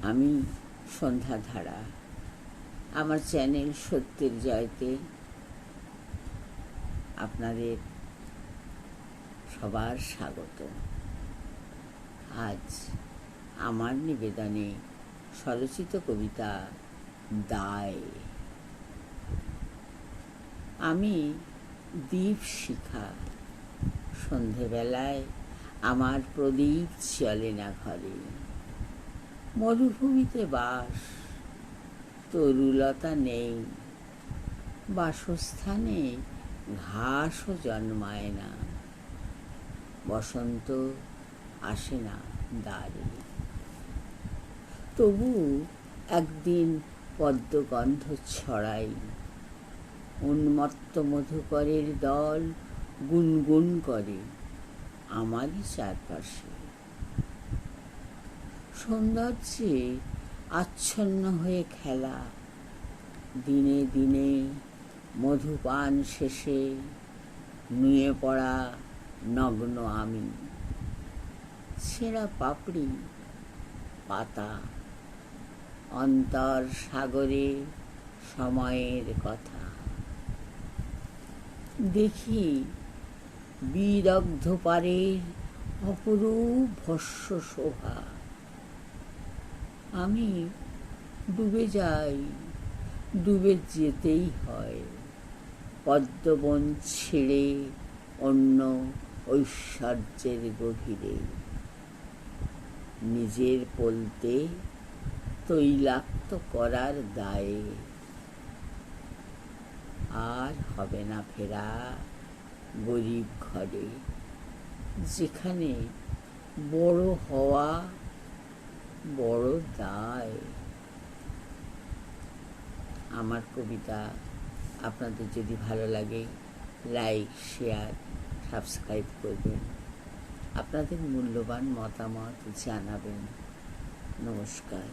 আমি সন্ধ্যাধারা, আমার চ্যানেল সত্যের জয়তে আপনাদের সবার স্বাগত। আজ আমার নিবেদনে স্বরচিত কবিতা দায়। আমি দীপশিখা, সন্ধেবেলায় আমার প্রদীপ চলে না ঘরে। মরুভূমিতে বাস, তরুলতা নেই, বাসস্থানে ঘাসও জন্মায় না, বসন্ত আসে না দ্বারে। তবু একদিন পদ্মগন্ধ ছড়াই, উন্মত্ত মধুকরের দল গুনগুন করে আমারই চারপাশে। সৌন্দর্যে আচ্ছন্ন হয়ে খেলা, দিনে দিনে মধুপান শেষে নুয়ে পড়া নগ্ন আমি। ছেঁড়া পাপড়ি, পাতা, অন্তর সাগরে সময়ের কথা। দেখি বিদগ্ধ পারের অপরূপ ভস্য শোভা। আমি ডুবে যাই, ডুবে যেতেই হয়, পদ্মবন ছেড়ে অন্য ঐশ্বর্যের গভীরে। নিজের পলতে তৈলাক্ত করার দায়ে আর হবে না ফেরা গরিব ঘরে, যেখানে বড় হওয়া বড় দায়। আমার কবিতা আপনাদের যদি ভালো লাগে, লাইক, শেয়ার, সাবস্ক্রাইব করবেন। আপনাদের মূল্যবান মতামত জানাবেন। নমস্কার।